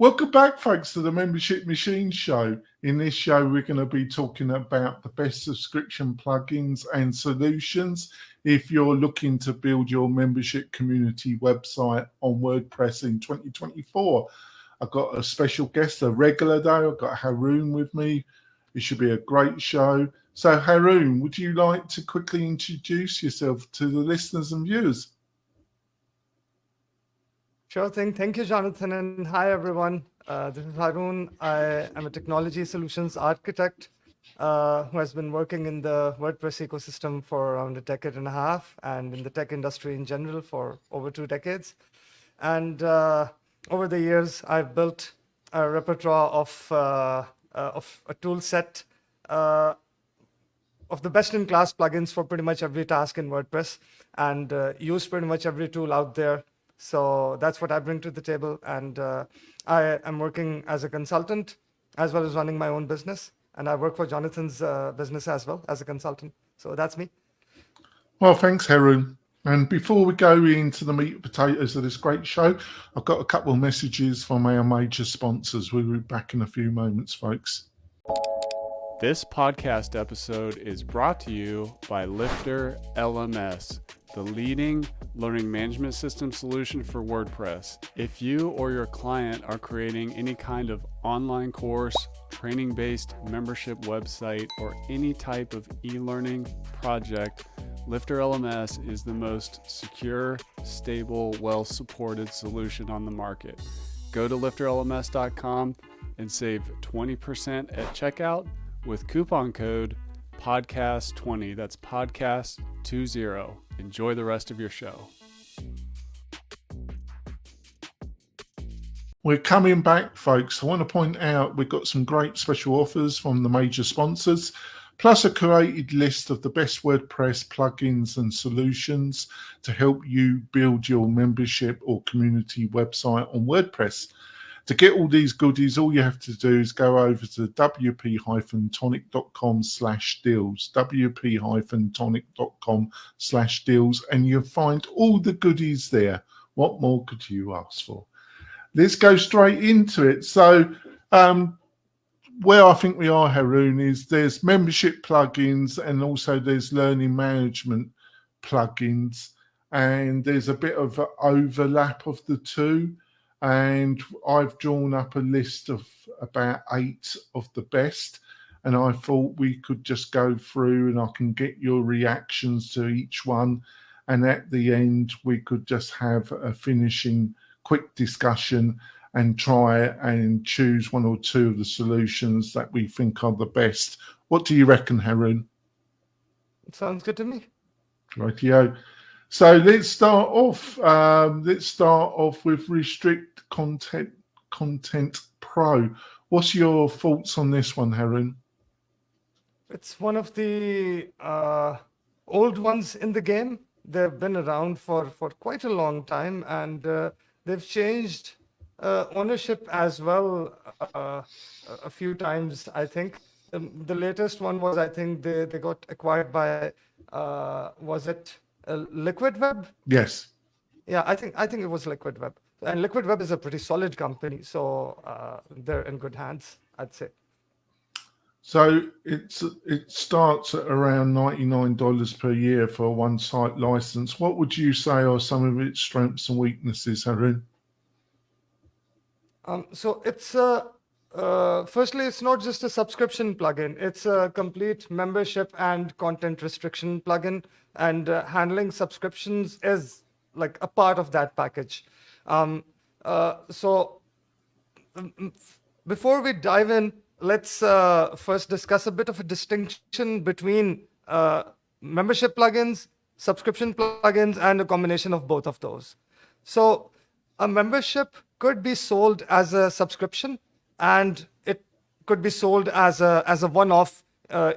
Welcome back, folks, to the Membership Machine Show. In this show, we're going to be talking about the best subscription plugins and solutions if you're looking to build your membership community website on WordPress in 2024. I've got a special guest, a regular though. I've got Haroon with me. It should be a great show. So, Haroon, would you like to quickly introduce yourself to the listeners and viewers? Sure thing. Thank you, Jonathan. And hi, everyone. This is Haroon. I am a technology solutions architect who has been working in the WordPress ecosystem for around a decade and a half, and in the tech industry in general for over 2 decades. And over the years, I've built a repertoire of a tool set of the best-in-class plugins for pretty much every task in WordPress, and use pretty much every tool out there. So that's what I bring to the table. And I am working as a consultant as well as running my own business. And I work for Jonathan's business as well as a consultant. So that's me. Well, thanks, Haroon. And before we go into the meat and potatoes of this great show, I've got a couple of messages from our major sponsors. We'll be back in a few moments, folks. This podcast episode is brought to you by Lifter LMS, the leading learning management system solution for WordPress. If you or your client are creating any kind of online course, training-based membership website, or any type of e-learning project, Lifter LMS is the most secure, stable, well-supported solution on the market. Go to lifterlms.com and save 20% at checkout with coupon code podcast20. That's podcast20. Enjoy the rest of your show. We're coming back, folks. I want to point out we've got some great special offers from the major sponsors, plus a curated list of the best WordPress plugins and solutions to help you build your membership or community website on WordPress. To get all these goodies, all you have to do is go over to wp-tonic.com/deals, wp-tonic.com/deals, and you'll find all the goodies there. What more could you ask for? Let's go straight into it. So where I think we are, Haroon, is there's membership plugins and also there's learning management plugins, and there's a bit of an overlap of the two. And I've drawn up a list of about 8 of the best, and I thought we could just go through and I can get your reactions to each one, and at the end we could just have a finishing quick discussion and try and choose 1 or 2 of the solutions that we think are the best. What do you reckon, Haroon? Sounds good to me. Rightio. So let's start off. With Restrict Content Pro. What's your thoughts on this one, Haroon? It's one of the old ones in the game. They've been around for quite a long time, and they've changed ownership as well a few times, I think. The latest one was, I think they got acquired by, was it Liquid Web? Yes. Yeah, I think it was Liquid Web. And Liquid Web is a pretty solid company, so they're in good hands, I'd say. So it starts at around $99 per year for a one-site license. What would you say are some of its strengths and weaknesses, Haroon? So it's firstly, it's not just a subscription plugin. It's a complete membership and content restriction plugin, and handling subscriptions is like a part of that package. So before we dive in, let's first discuss a bit of a distinction between membership plugins, subscription plugins, and a combination of both of those. So a membership could be sold as a subscription, and it could be sold as a one-off, a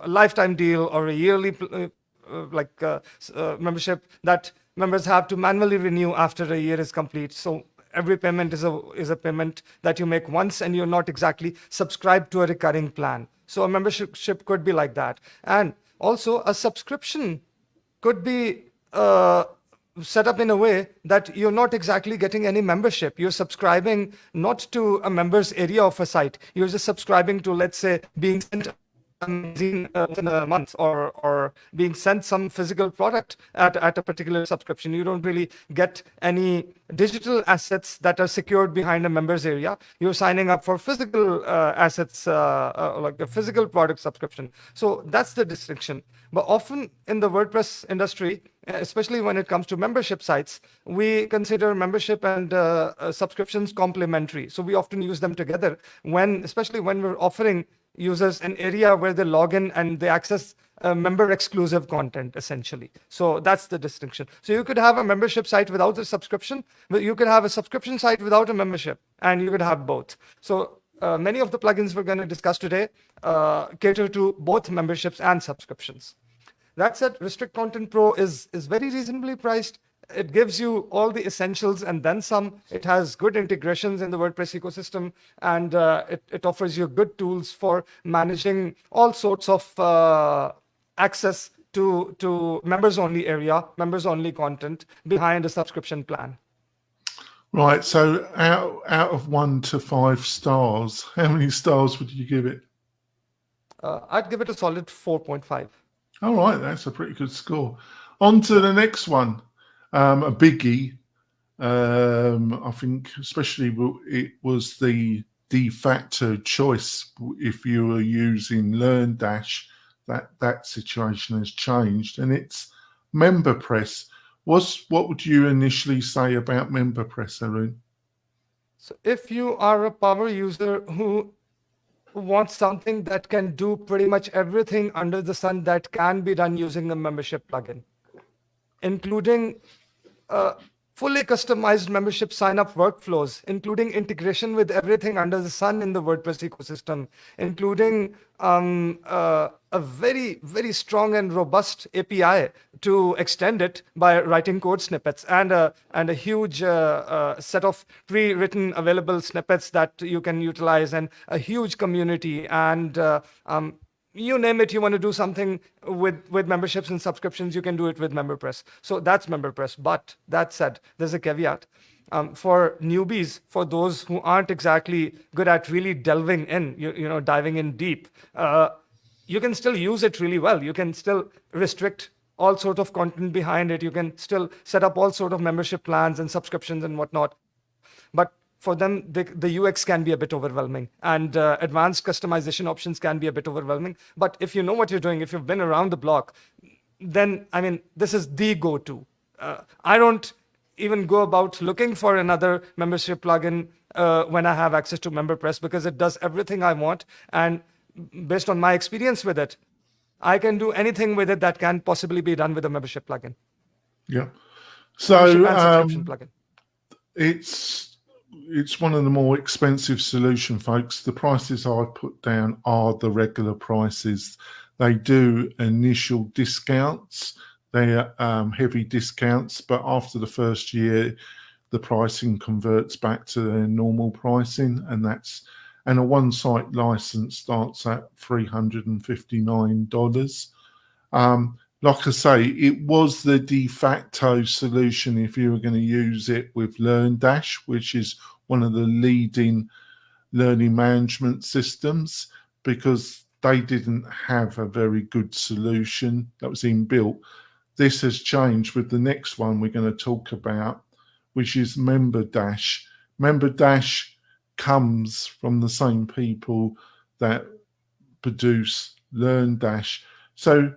lifetime deal or a yearly membership that members have to manually renew after a year is complete. So every payment is a payment that you make once, and you're not exactly subscribed to a recurring plan. So a membership could be like that. And also a subscription could be set up in a way that you're not exactly getting any membership. You're subscribing not to a members area of a site. You're just subscribing to, let's say, being sent a magazine in a month, or being sent some physical product at a particular subscription. You don't really get any digital assets that are secured behind a members area. You're signing up for physical assets, like a physical product subscription. So that's the distinction. But often in the WordPress industry, especially when it comes to membership sites, we consider membership and subscriptions complementary. So we often use them together, especially when we're offering users an area where they log in and they access member exclusive content, essentially. So that's the distinction. So you could have a membership site without a subscription, but you could have a subscription site without a membership, and you could have both. So many of the plugins we're going to discuss today cater to both memberships and subscriptions. That said, Restrict Content Pro is very reasonably priced. It gives you all the essentials and then some. It has good integrations in the WordPress ecosystem, and it offers you good tools for managing all sorts of access to members-only area, members-only content behind a subscription plan. Right. So out of 1 to 5 stars, how many stars would you give it? I'd give it a solid 4.5. All right, that's a pretty good score. On to the next one, a biggie. I think especially it was the de facto choice if you were using LearnDash. That situation has changed, and it's MemberPress. What would you initially say about MemberPress, Haroon? So if you are a power user who wants something that can do pretty much everything under the sun that can be done using a membership plugin, including fully customized membership sign-up workflows, including integration with everything under the sun in the WordPress ecosystem, including a very, very strong and robust API to extend it by writing code snippets, and a huge set of pre-written available snippets that you can utilize, and a huge community, and you name it, you want to do something with memberships and subscriptions, you can do it with MemberPress. So that's MemberPress. But that said, there's a caveat. For newbies, for those who aren't exactly good at really delving in, diving in deep, you can still use it really well. You can still restrict all sort of content behind it. You can still set up all sort of membership plans and subscriptions and whatnot. But for them, the UX can be a bit overwhelming, and advanced customization options can be a bit overwhelming. But if you know what you're doing, if you've been around the block, then, I mean, this is the go-to. I don't even go about looking for another membership plugin when I have access to MemberPress, because it does everything I want. And based on my experience with it, I can do anything with it that can possibly be done with a membership plugin. Yeah. So subscription plugin. It's one of the more expensive solution, folks. The prices I put down are the regular prices. They do initial discounts. They're heavy discounts, but after the first year, the pricing converts back to their normal pricing, and a one-site license starts at $359. Like I say, it was the de facto solution if you were going to use it with LearnDash, which is one of the leading learning management systems, because they didn't have a very good solution that was inbuilt. This has changed with the next one we're going to talk about, which is MemberDash. MemberDash comes from the same people that produce LearnDash. So,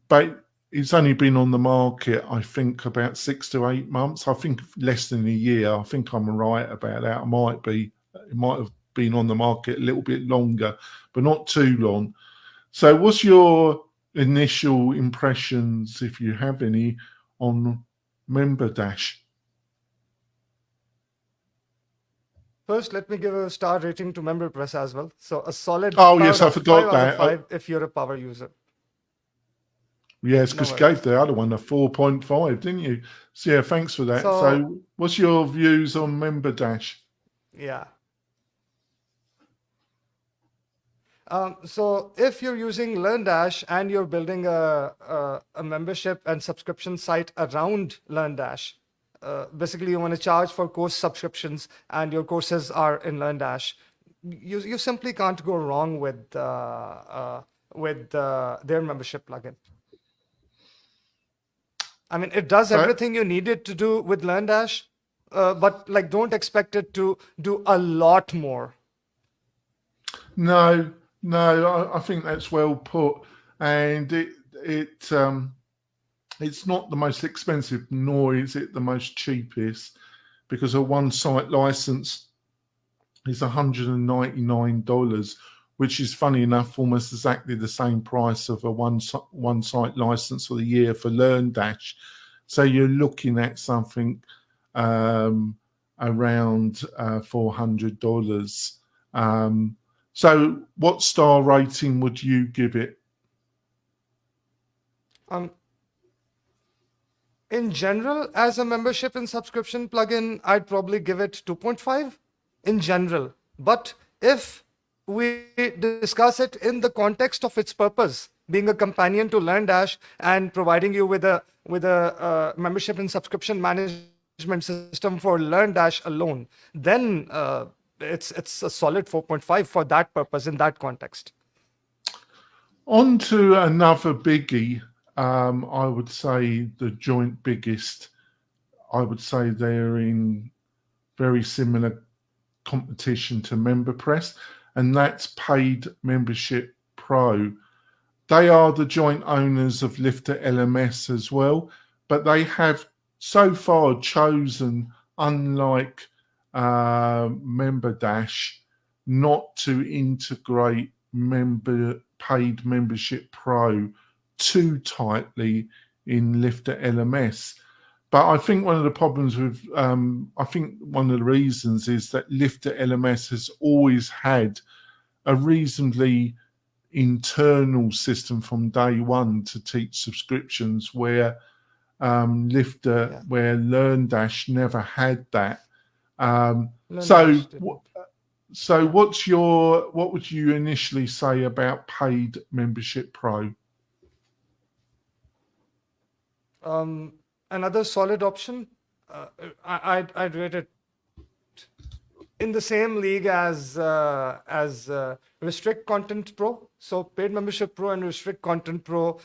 but it's only been on the market, I think, about 6 to 8 months. I think less than a year. I think I'm right about that. It might have been on the market a little bit longer, but not too long. So what's your initial impressions, if you have any, on MemberDash? First, let me give a star rating to MemberPress as well. So a solid. Oh, yes, I forgot that. 5 if you're a power user. Yes, because you gave the other one a 4.5, didn't you? So yeah, thanks for that. So what's your views on MemberDash? Yeah. So if you're using LearnDash and you're building a membership and subscription site around LearnDash, basically you want to charge for course subscriptions and your courses are in LearnDash, you simply can't go wrong with their membership plugin. I mean, it does everything you need it to do with LearnDash, but like don't expect it to do a lot more. No, I think that's well put, and it's not the most expensive, nor is it the most cheapest, because a one-site license is $199, which is funny enough almost exactly the same price of a one-site license for the year for LearnDash. So you're looking at something around $400. So what star rating would you give it? In general, as a membership and subscription plugin, I'd probably give it 2.5 in general. But if we discuss it in the context of its purpose, being a companion to LearnDash and providing you with a membership and subscription management system for LearnDash alone, then it's a solid 4.5 for that purpose in that context. On to another biggie. I would say the joint biggest. I would say they're in very similar competition to MemberPress, and that's Paid Membership Pro. They are the joint owners of Lifter LMS as well, but they have so far chosen, unlike MemberDash, not to integrate Paid Membership Pro too tightly in Lifter LMS. But I think one of the problems with, I think one of the reasons is that Lifter LMS has always had a reasonably internal system from day one to teach subscriptions, where where LearnDash never had that. So what would you initially say about Paid Membership Pro? Another solid option. I'd rate it in the same league as Restrict Content Pro. So Paid Membership Pro and Restrict Content Pro,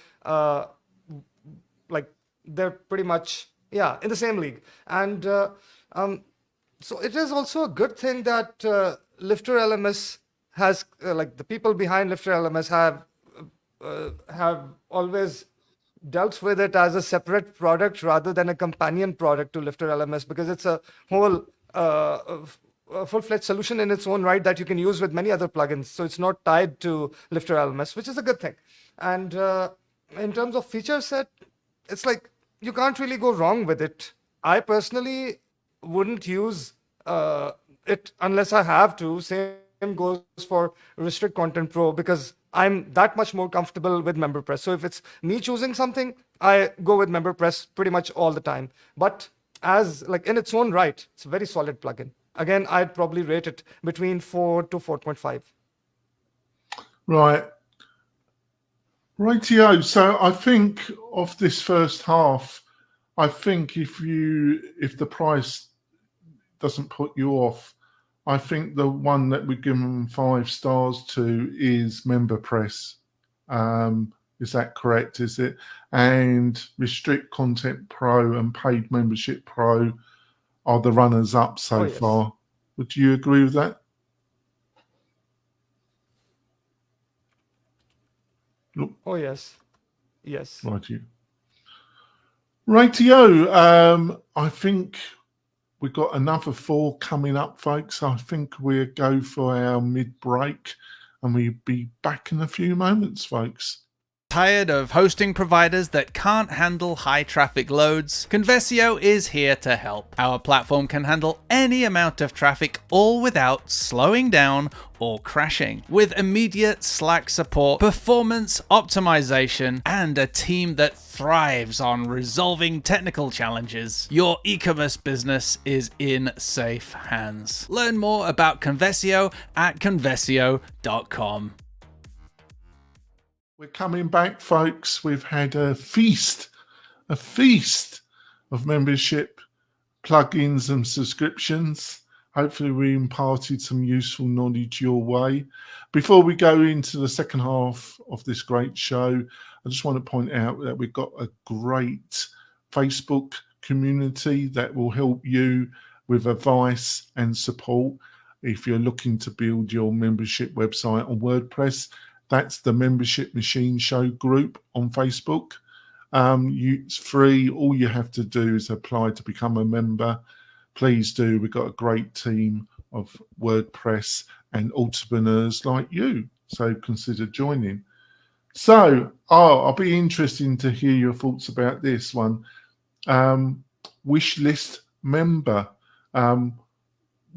like they're pretty much in the same league. And so it is also a good thing that Lifter LMS has, like the people behind Lifter LMS have always dealt with it as a separate product rather than a companion product to Lifter LMS, because it's a whole full-fledged solution in its own right that you can use with many other plugins. So it's not tied to Lifter LMS, which is a good thing. And in terms of feature set, it's like you can't really go wrong with it. I personally wouldn't use it unless I have to. Same goes for Restrict Content Pro, because I'm that much more comfortable with MemberPress. So if it's me choosing something, I go with MemberPress pretty much all the time. But as like in its own right, it's a very solid plugin. Again, I'd probably rate it between 4 to 4.5. Right. Rightio. So I think of this first half, I think if the price doesn't put you off, I think the one that we give them 5 stars to is MemberPress. Is that correct? Is it? And Restrict Content Pro and Paid Membership Pro are the runners up so far. Would you agree with that? Look. Oh yes. Yes. Rightio. I think we've got another 4 coming up, folks. I think we'll go for our mid-break and we'll be back in a few moments, folks. Tired of hosting providers that can't handle high traffic loads? Conversio is here to help. Our platform can handle any amount of traffic, all without slowing down or crashing. With immediate Slack support, performance optimization, and a team that thrives on resolving technical challenges, your e-commerce business is in safe hands. Learn more about Conversio at conversio.com. We're coming back, folks. We've had a feast of membership plugins and subscriptions. Hopefully we imparted some useful knowledge your way. Before we go into the second half of this great show, I just want to point out that we've got a great Facebook community that will help you with advice and support if you're looking to build your membership website on WordPress. That's the Membership Machine Show group on Facebook. It's free. All you have to do is apply to become a member. Please do. We've got a great team of WordPress and entrepreneurs like you. So consider joining. So, I'll be interested to hear your thoughts about this one. Wishlist member. One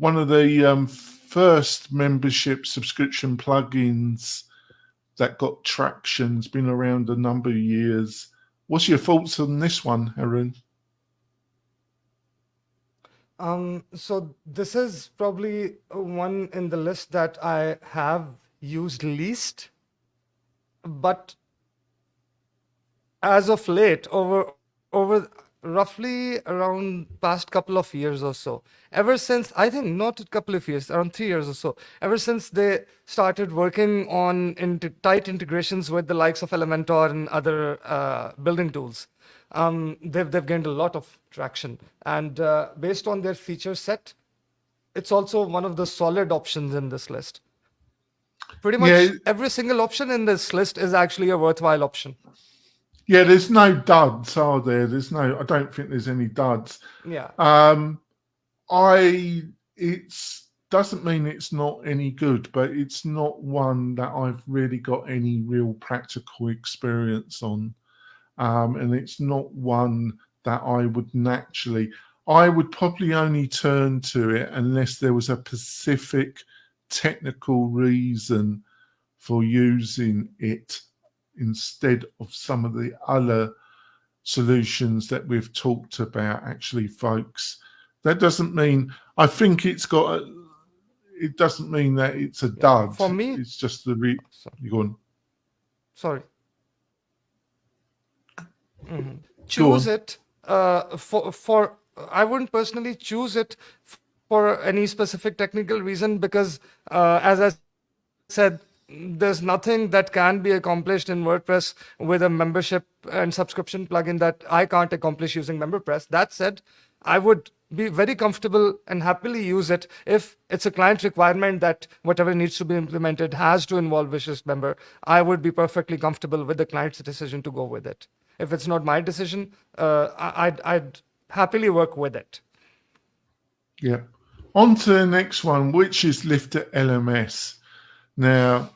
of the first membership subscription plugins that got traction. It's been around a number of years. What's your thoughts on this one, Haroon? So this is probably one in the list that I have used least, but as of late, over roughly around past couple of years or so, ever since, I think not a couple of years, around 3 years or so, ever since they started working on tight integrations with the likes of Elementor and other building tools, they've gained a lot of traction. And based on their feature set, it's also one of the solid options in this list. Pretty much every single option in this list is actually a worthwhile option. Yeah, there's no duds, are there? I don't think there's any duds. Yeah. It doesn't mean it's not any good, but it's not one that I've really got any real practical experience on. And it's not one that I would probably only turn to it unless there was a specific technical reason for using it instead of some of the other solutions that we've talked about, actually, folks. That doesn't mean, I think it doesn't mean that it's a dud. For me, it's just you go on. Sorry. Choose it for I wouldn't personally choose it for any specific technical reason, because as I said, there's nothing that can be accomplished in WordPress with a membership and subscription plugin that I can't accomplish using MemberPress. That said, I would be very comfortable and happily use it if it's a client requirement that whatever needs to be implemented has to involve wishlist member. I would be perfectly comfortable with the client's decision to go with it. If it's not my decision, I'd happily work with it. Yeah. On to the next one, which is Lifter LMS. Now,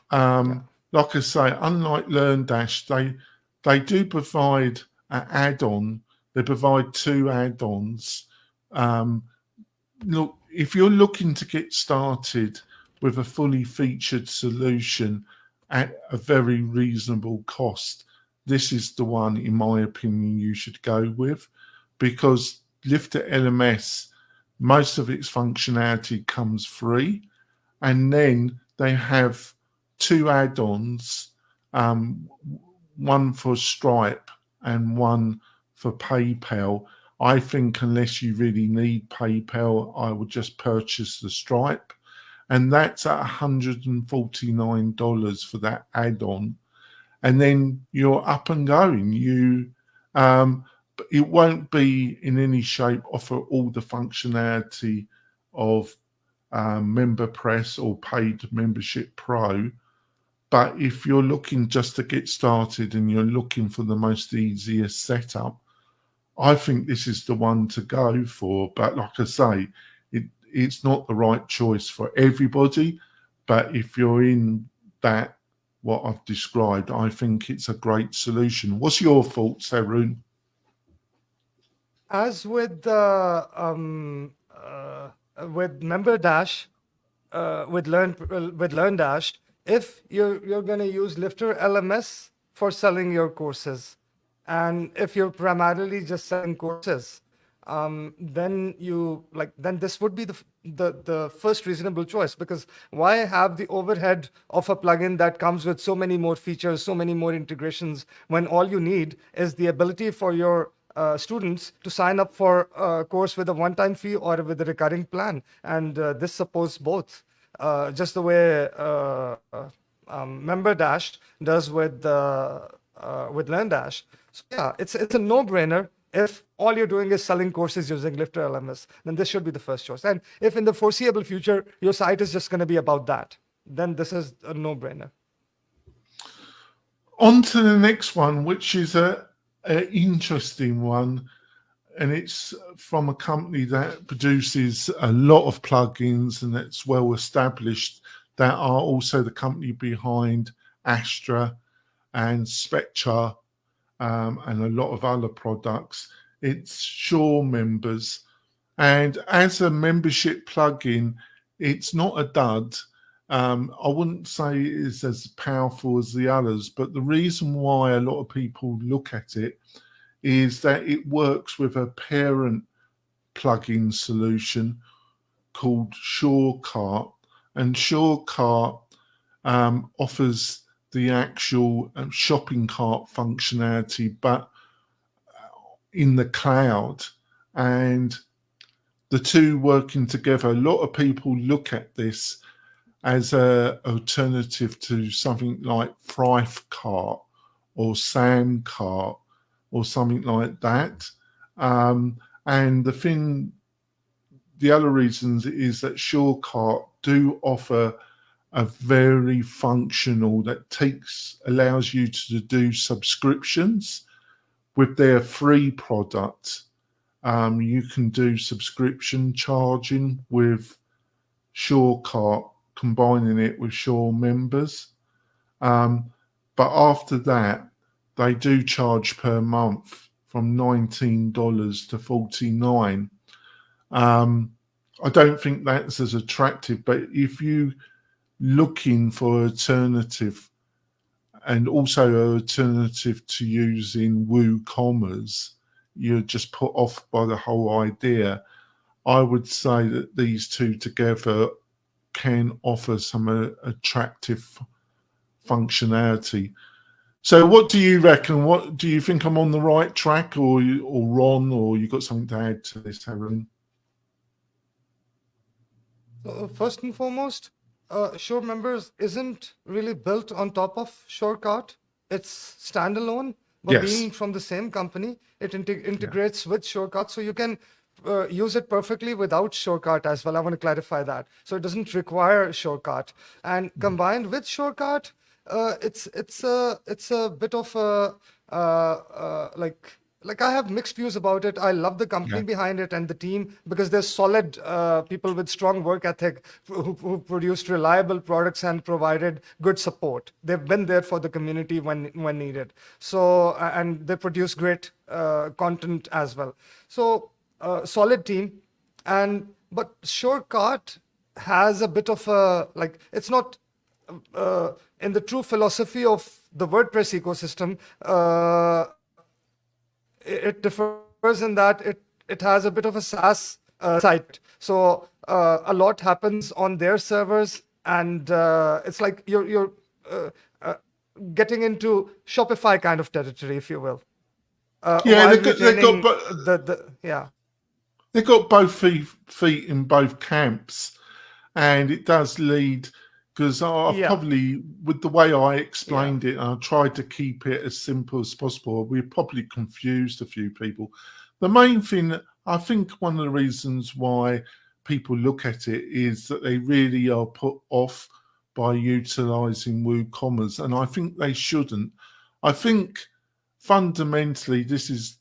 like I say, unlike LearnDash, they do provide an add-on. They provide 2 add-ons. Look, if you're looking to get started with a fully featured solution at a very reasonable cost, this is the one, in my opinion, you should go with, because Lifter LMS, most of its functionality comes free, and then they have 2 add-ons, one for Stripe and one for PayPal. I think unless you really need PayPal, I would just purchase the Stripe, and that's at $149 for that add-on, and then you're up and going. It won't be in any shape offer all the functionality of MemberPress or Paid Membership Pro, but if you're looking just to get started and you're looking for the most easiest setup, I think this is the one to go for. But like I say, it's not the right choice for everybody, but if you're in that, what I've described, I think it's a great solution. What's your thoughts, Haroon? As with MemberDash, with LearnDash, if you're going to use Lifter LMS for selling your courses, and if you're primarily just selling courses, then this would be the first reasonable choice, because why have the overhead of a plugin that comes with so many more features, so many more integrations, when all you need is the ability for your students to sign up for a course with a one-time fee or with a recurring plan, and this supports both, just the way Member Dash does with LearnDash. So yeah, it's a no-brainer. If all you're doing is selling courses using Lifter LMS, then this should be the first choice. And if in the foreseeable future your site is just going to be about that, then this is a no-brainer. On to the next one, which is a interesting one, and it's from a company that produces a lot of plugins and that's well established, that are also the company behind Astra and Spectra, and a lot of other products. It's Sure Members. And as a membership plugin, it's not a dud. I wouldn't say it is as powerful as the others, but the reason why a lot of people look at it is that it works with a parent plugin solution called SureCart, and SureCart offers the actual shopping cart functionality, but in the cloud, and the two working together. A lot of people look at this as an alternative to something like Thrivecart or Samcart or something like that. And the other reasons is that SureCart do offer a very functional that allows you to do subscriptions with their free product. You can do subscription charging with SureCart, combining it with Sure Members. But after that, they do charge per month from $19 to $49. I don't think that's as attractive, but if you looking for alternative, and also an alternative to using WooCommerce, you're just put off by the whole idea. I would say that these two together can offer some attractive functionality. So what do you reckon? What do you think, I'm on the right track, or Ron, or you got something to add to this, Haroon? First and foremost, Sure Members isn't really built on top of SureCart. It's standalone, but Yes. being from the same company, it integrates with SureCart, so you can use it perfectly without SureCart as well. I want to clarify that. So it doesn't require SureCart, and combined with SureCart, it's a bit of a like I have mixed views about it. I love the company behind it and the team, because they're solid people with strong work ethic who produced reliable products and provided good support. They've been there for the community when needed. So and they produce great content as well. So solid team, but SureCart has a bit of a, like, it's not in the true philosophy of the WordPress ecosystem. It differs in that it has a bit of a SaaS site. So a lot happens on their servers, and it's like you're getting into Shopify kind of territory, if you will. They've got both feet in both camps, and it does lead, because I've probably, with the way I explained it, I tried to keep it as simple as possible. We probably confused a few people. The main thing, I think one of the reasons why people look at it is that they really are put off by utilizing WooCommerce, and I think they shouldn't. I think fundamentally this is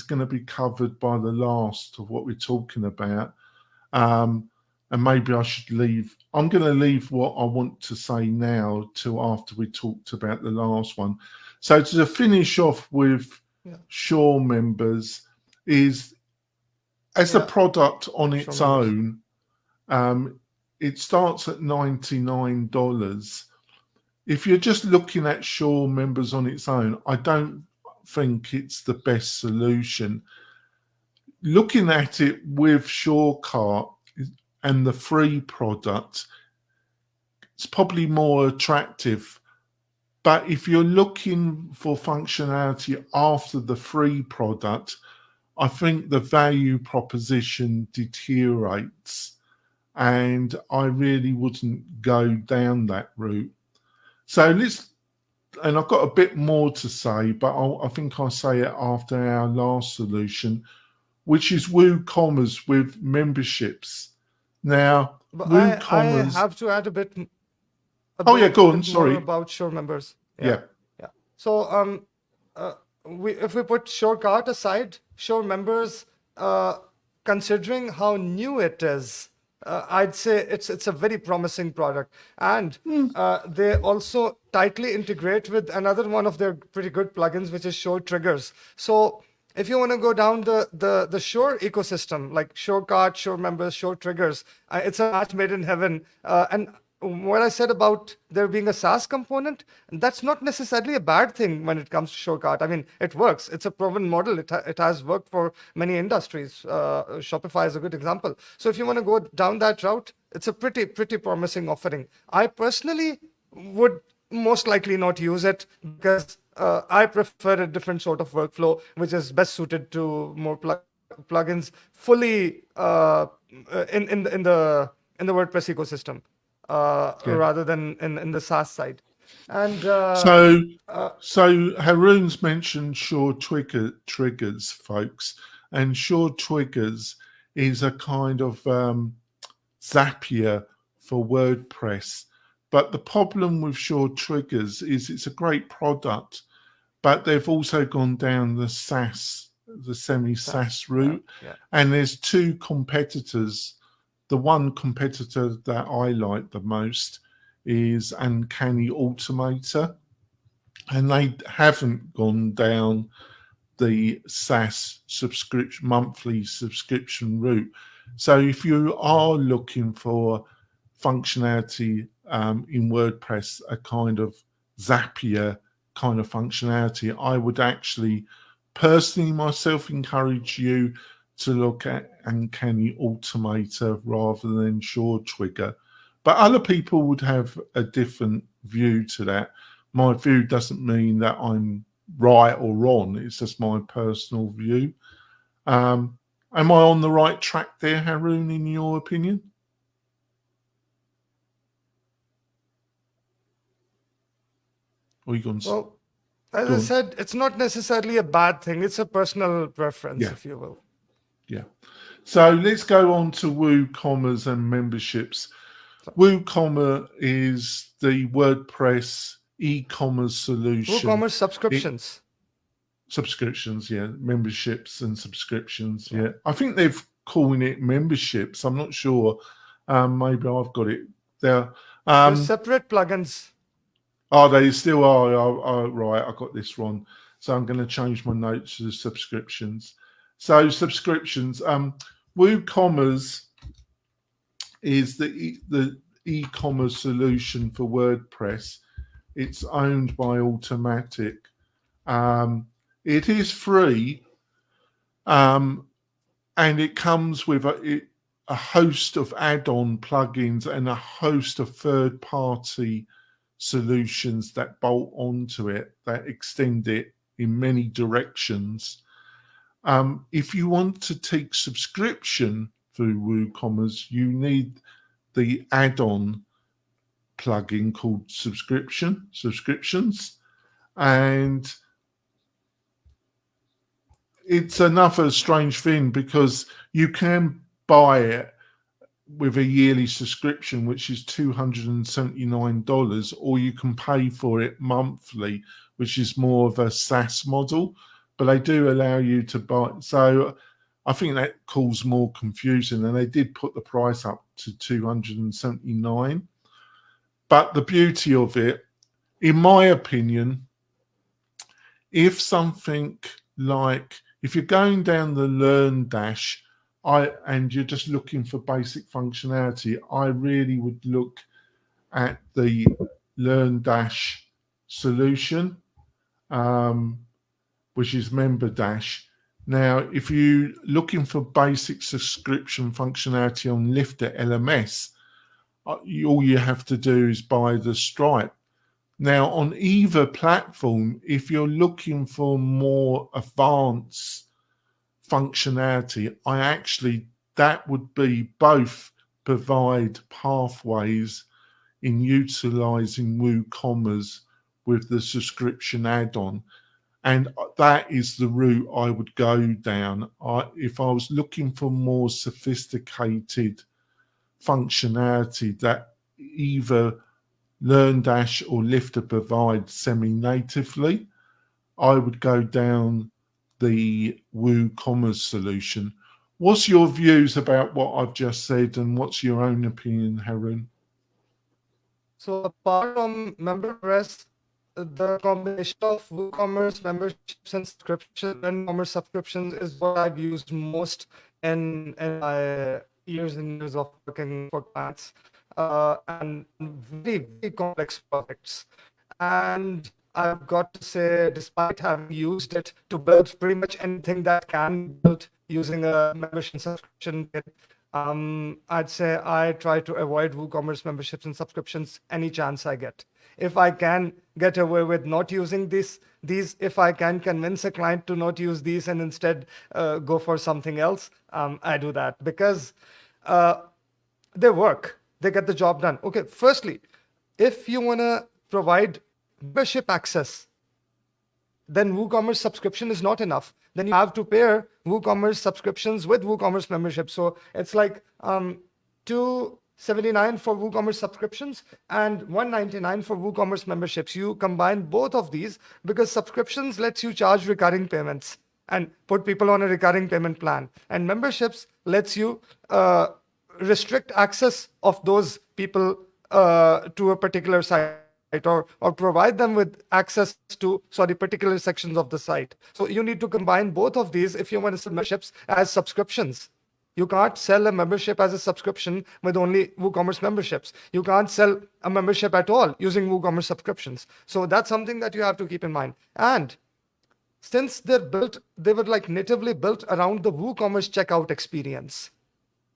going to be covered by the last of what we're talking about. And maybe I should leave. I'm going to leave what I want to say now till after we talked about the last one. So to finish off with Sure Members, is as a product on its own, it starts at $99. If you're just looking at Sure Members on its own, I don't think it's the best solution. looking at it with Shortcut and the free product, it's probably more attractive. But if you're looking for functionality after the free product, I think the value proposition deteriorates, and I really wouldn't go down that route. So and I've got a bit more to say, but I think I'll say it after our last solution, which is WooCommerce with memberships. Now, But I WooCommerce. have to add a bit. Oh yeah, go on. Bit more Sorry. about Shore members. Yeah. So if we put Shortcut aside, Shore members, considering how new it is, I'd say it's a very promising product, and they also tightly integrate with another one of their pretty good plugins, which is Shore Triggers. So if you want to go down the Shore ecosystem, like Shortcut, Shore members, Shore Triggers, it's a match made in heaven. And what I said about there being a SaaS component, that's not necessarily a bad thing when it comes to Shortcut. I mean, it works. It's a proven model. It has worked for many industries. Shopify is a good example. So if you want to go down that route, it's a pretty promising offering. I personally would most likely not use it because I prefer a different sort of workflow, which is best suited to more plugins fully in the WordPress ecosystem. Rather than in the SaaS side. And so Haroon's mentioned Shore Triggers, folks, and Shore Triggers is a kind of Zapier for WordPress. But the problem with Shore Triggers is it's a great product, but they've also gone down the SaaS, the semi-SaaS route, and there's two competitors. The one competitor that I like the most is Uncanny Automator, and they haven't gone down the SaaS monthly subscription route. So if you are looking for functionality in WordPress, a kind of Zapier kind of functionality, I would actually personally myself encourage you to look at Uncanny Automator rather than Shore Trigger. But other people would have a different view to that. My view doesn't mean that I'm right or wrong. It's just my personal view. Am I on the right track there, Haroon, in your opinion? Or you going? Well, as I said, it's not necessarily a bad thing. It's a personal preference, if you will. Yeah. So let's go on to WooCommerce and memberships. WooCommerce is the WordPress e-commerce solution. WooCommerce subscriptions. Subscriptions, yeah. Memberships and subscriptions, yeah. I think they're calling it memberships. I'm not sure. Maybe I've got it there. They're separate plugins. Oh, they still are. Oh, right, I got this wrong. So I'm going to change my notes to subscriptions. So subscriptions. WooCommerce is the e-commerce solution for WordPress. It's owned by Automatic. It is free, and it comes with a host of add-on plugins and a host of third-party solutions that bolt onto it, that extend it in many directions. If you want to take subscription through WooCommerce, you need the add-on plugin called subscriptions, and it's another strange thing because you can buy it with a yearly subscription, which is $279, or you can pay for it monthly, which is more of a SaaS model, but they do allow you to buy. So I think that caused more confusion, and they did put the price up to $279. But the beauty of it, in my opinion, if you're going down the Learn Dash, and you're just looking for basic functionality, I really would look at the Learn Dash solution, which is Member Dash. Now, if you're looking for basic subscription functionality on Lifter LMS, all you have to do is buy the Stripe. Now, on either platform, if you're looking for more advanced functionality, that would be both provide pathways in utilizing WooCommerce with the subscription add-on. And that is the route I would go down. If I was looking for more sophisticated functionality that either LearnDash or Lifter provide semi-natively, I would go down the WooCommerce solution. What's your views about what I've just said, and what's your own opinion, Haroon? So apart from MemberPress, the combination of WooCommerce memberships and commerce subscriptions is what I've used most in my years and years of working for clients, and very, very complex projects. And I've got to say, despite having used it to build pretty much anything that can be built using a membership subscription kit, I'd say I try to avoid WooCommerce memberships and subscriptions any chance I get. If I can get away with not using these, if I can convince a client to not use these and instead go for something else, I do that, because they work. They get the job done. Okay, firstly, if you want to provide membership access, then WooCommerce subscription is not enough. Then you have to pair WooCommerce subscriptions with WooCommerce membership. So it's like $279 for WooCommerce subscriptions and $199 for WooCommerce memberships. You combine both of these because subscriptions lets you charge recurring payments and put people on a recurring payment plan. And memberships lets you restrict access of those people to a particular site, or provide them with access to particular sections of the site. So you need to combine both of these if you want to sell memberships as subscriptions. You can't sell a membership as a subscription with only WooCommerce memberships. You can't sell a membership at all using WooCommerce subscriptions. So that's something that you have to keep in mind. And since they were like natively built around the WooCommerce checkout experience.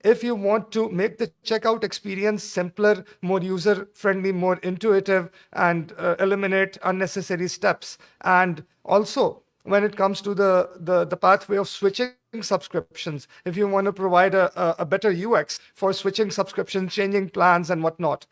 If you want to make the checkout experience simpler, more user-friendly, more intuitive, and eliminate unnecessary steps, and also when it comes to the pathway of switching subscriptions, if you want to provide a better UX for switching subscriptions, changing plans, and whatnot,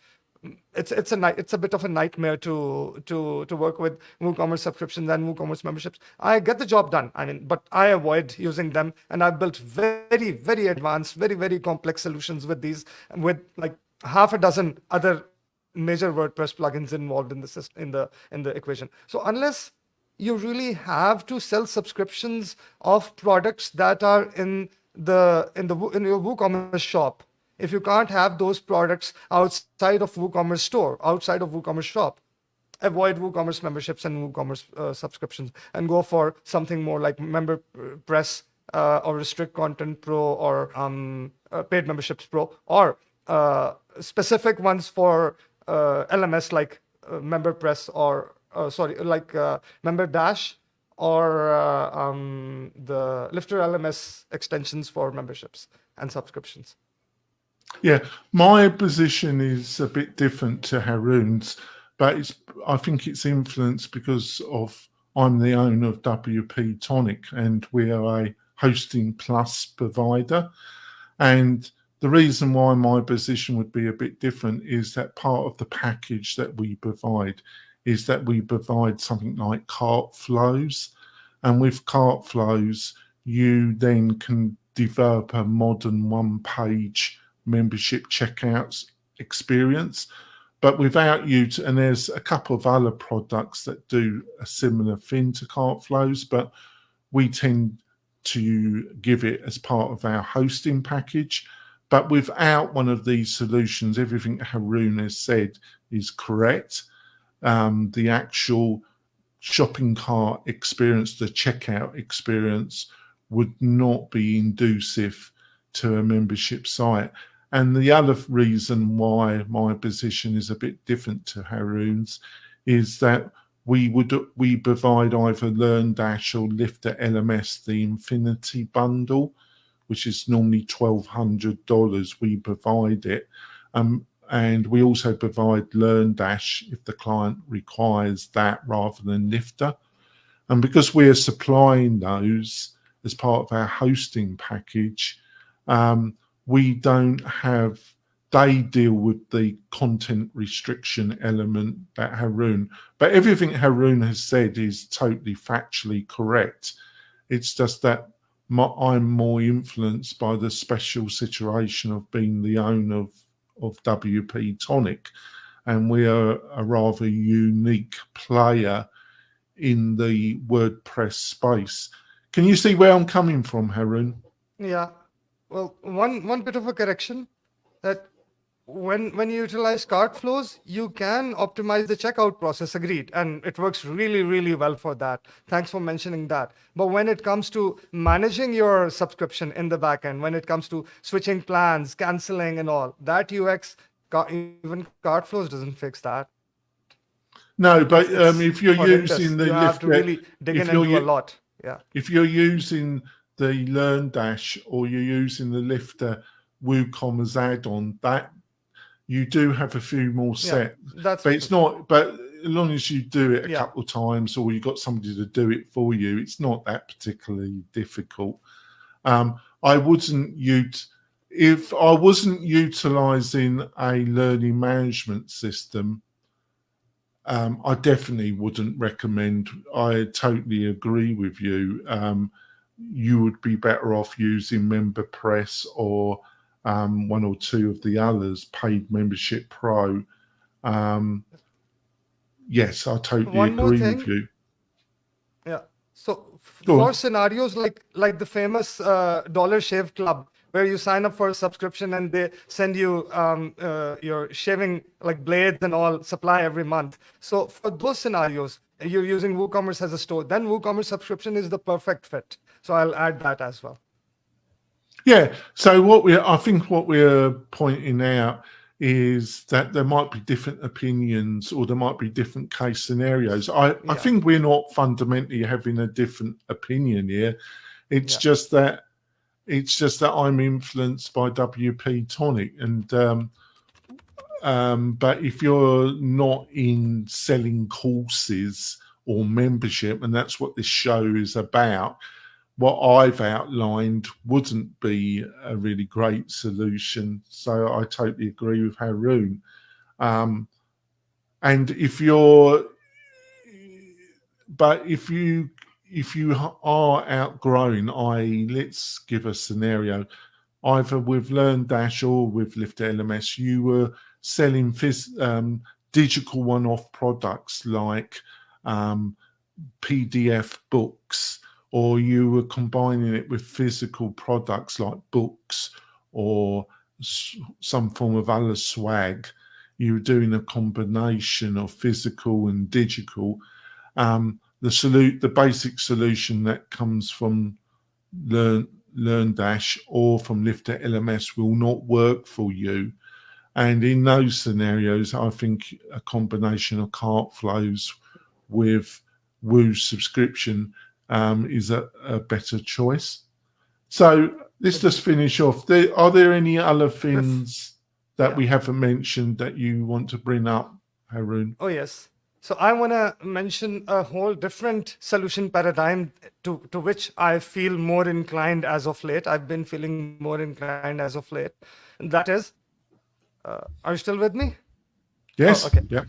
it's a bit of a nightmare to work with WooCommerce subscriptions and WooCommerce memberships. I get the job done, but I avoid using them, and I've built very, very advanced, very, very complex solutions with these, with like half a dozen other major WordPress plugins involved in the system, in the equation. So unless you really have to sell subscriptions of products that are in your WooCommerce shop, if you can't have those products outside of WooCommerce store, outside of WooCommerce shop, avoid WooCommerce memberships and WooCommerce subscriptions and go for something more like MemberPress or Restrict Content Pro or Paid Memberships Pro, or specific ones for LMS like MemberPress or MemberDash or the Lifter LMS extensions for memberships and subscriptions. Yeah, my position is a bit different to Haroon's, but I think it's influenced because I'm the owner of WP-Tonic, and we are a hosting plus provider. And the reason why my position would be a bit different is that part of the package that we provide is that we provide something like cart flows. And with cart flows, you then can develop a modern one-page membership checkouts experience, but without and there's a couple of other products that do a similar thing to cart flows, but we tend to give it as part of our hosting package. But without one of these solutions, everything Haroon has said is correct. The actual shopping cart experience, the checkout experience, would not be inducive to a membership site. And the other reason why my position is a bit different to Haroon's is that we provide either LearnDash or Lifter LMS, the Infinity Bundle, which is normally $1,200. We provide it. And we also provide LearnDash if the client requires that rather than Lifter. And because we are supplying those as part of our hosting package, we don't have, they deal with the content restriction element that Haroon, but everything Haroon has said is totally factually correct. It's just that I'm more influenced by the special situation of being the owner of WP-Tonic, and we are a rather unique player in the WordPress space. Can you see where I'm coming from, Haroon? Yeah. Well, one bit of a correction, that when you utilize cart flows, you can optimize the checkout process, agreed, and it works really, really well for that. Thanks for mentioning that. But when it comes to managing your subscription in the backend, when it comes to switching plans, canceling and all, that UX, even cart flows doesn't fix that. No, but if you're horrendous. using the you have to really dig in and do a lot. Yeah. If you're using the LearnDash or you're using the Lifter WooCommerce add-on, that you do have a few more steps. But it's not. But as long as you do it a couple of times, or you've got somebody to do it for you, it's not that particularly difficult. I wouldn't if I wasn't utilizing a learning management system. I definitely wouldn't recommend. I totally agree with you. You would be better off using MemberPress or one or two of the others, Paid Membership Pro. Yes, I totally agree with you. Yeah. So for scenarios like the famous Dollar Shave Club, where you sign up for a subscription and they send you your shaving like blades and all supply every month. So for those scenarios, you're using WooCommerce as a store, then WooCommerce subscription is the perfect fit. So I'll add that as well. Yeah. So I think what we're pointing out is that there might be different opinions or there might be different case scenarios. I think we're not fundamentally having a different opinion here. It's just that I'm influenced by WP-Tonic, and but if you're not in selling courses or membership, and that's what this show is about, what I've outlined wouldn't be a really great solution. So I totally agree with Haroon. And if you are outgrowing, let's give a scenario, either with LearnDash or with Lifter LMS, you were selling digital one-off products like PDF books, or you were combining it with physical products like books or some form of other swag. You were doing a combination of physical and digital. The basic solution that comes from LearnDash or from Lifter LMS will not work for you. And in those scenarios, I think a combination of cart flows with Woo subscription is a better choice. So let's just finish off. Are there any other things that we haven't mentioned that you want to bring up, Haroon? Oh, yes. So I want to mention a whole different solution paradigm to which I feel more inclined as of late. I've been feeling more inclined as of late. And that is, are you still with me? Yes. Oh, okay. Yeah.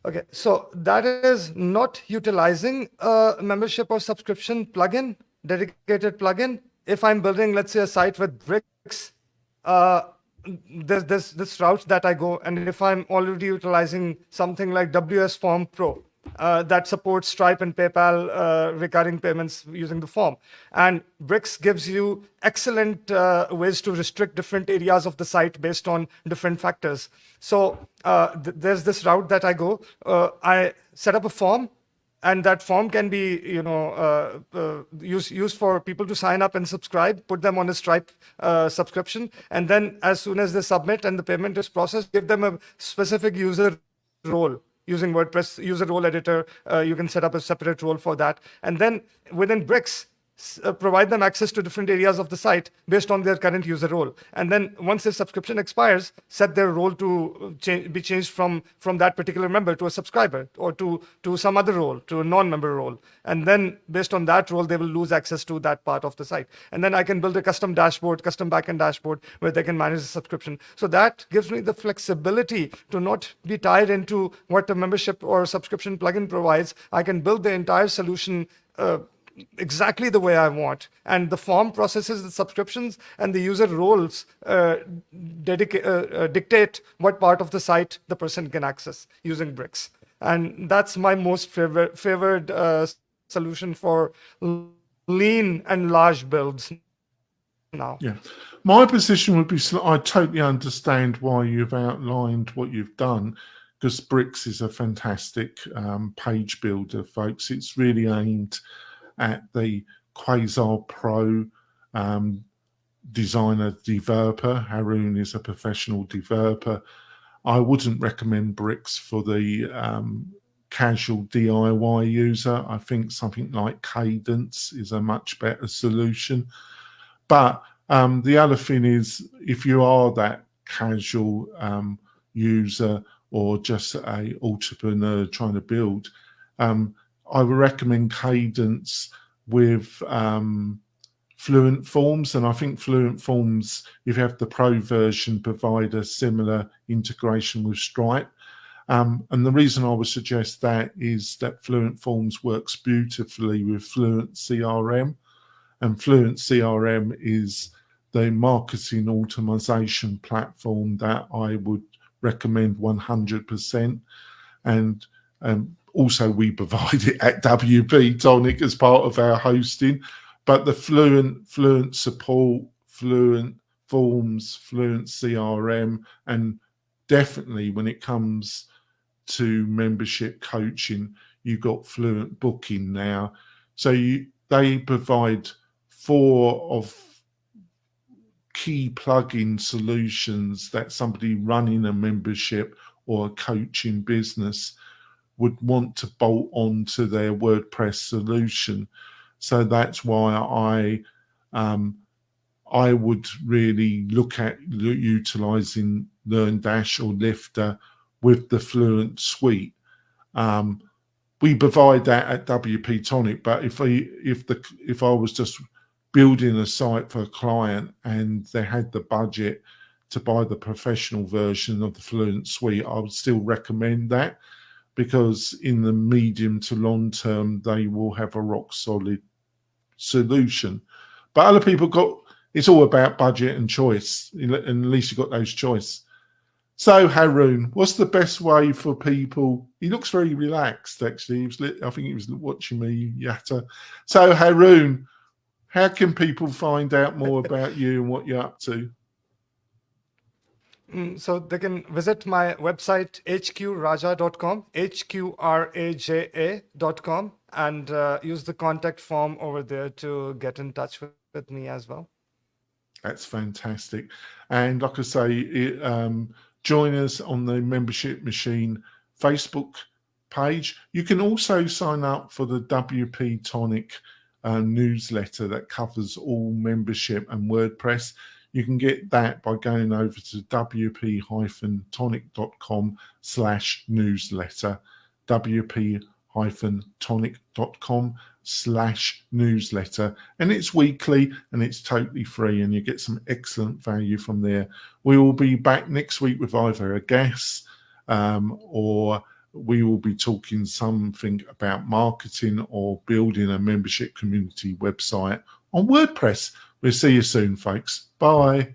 Okay. So that is not utilizing a membership or subscription plugin, dedicated plugin. If I'm building, let's say, a site with bricks, there's this route that I go, and if I'm already utilizing something like WS Form Pro that supports Stripe and PayPal recurring payments using the form, and Bricks gives you excellent ways to restrict different areas of the site based on different factors. So there's this route that I go. I set up a form, and that form can be, used for people to sign up and subscribe, put them on a Stripe subscription. And then as soon as they submit and the payment is processed, give them a specific user role using WordPress user role editor. You can set up a separate role for that. And then within Bricks, provide them access to different areas of the site based on their current user role. And then once their subscription expires, set their role to be changed from that particular member to a subscriber, or to some other role, to a non-member role. And then based on that role, they will lose access to that part of the site. And then I can build a custom dashboard, custom backend dashboard, where they can manage the subscription. So that gives me the flexibility to not be tied into what the membership or subscription plugin provides. I can build the entire solution exactly the way I want, and the form processes the subscriptions, and the user roles dictate what part of the site the person can access using Bricks. And that's my most favored solution for lean and large builds now. Yeah, my position would be, I totally understand why you've outlined what you've done, because Bricks is a fantastic page builder, folks. It's really aimed at the quasi-pro designer developer. Haroon is a professional developer. I wouldn't recommend Bricks for the casual DIY user. I think something like Cadence is a much better solution. But the other thing is, if you are that casual user or just a entrepreneur trying to build, I would recommend Cadence with Fluent Forms. And I think Fluent Forms, if you have the Pro version, provide a similar integration with Stripe. And the reason I would suggest that is that Fluent Forms works beautifully with Fluent CRM. And Fluent CRM is the marketing automation platform that I would recommend 100%. And also, we provide it at WP-Tonic as part of our hosting. But the Fluent support, Fluent Forms, Fluent CRM, and definitely when it comes to membership coaching, you've got Fluent Booking now. So they provide 4 of key plugin solutions that somebody running a membership or a coaching business would want to bolt onto their WordPress solution. So that's why I would really look at utilizing LearnDash or Lifter with the Fluent suite. We provide that at WP-Tonic, but if I was just building a site for a client and they had the budget to buy the professional version of the Fluent suite, I would still recommend that, because in the medium to long term, they will have a rock solid solution. But other people it's all about budget and choice, and at least you've got those choice. So Haroon, what's the best way for people? He looks very relaxed, actually. I think he was watching me yatter. So Haroon, how can people find out more about you and what you're up to? So they can visit my website, hqraja.com, hqraja.com, and use the contact form over there to get in touch with me as well. That's fantastic. And like I say, join us on the Membership Machine Facebook page. You can also sign up for the WP-Tonic newsletter that covers all membership and WordPress. You can get that by going over to wp-tonic.com/newsletter, wp-tonic.com/newsletter. And it's weekly and it's totally free, and you get some excellent value from there. We will be back next week with either a guest or we will be talking something about marketing or building a membership community website on WordPress. We'll see you soon, folks. Bye.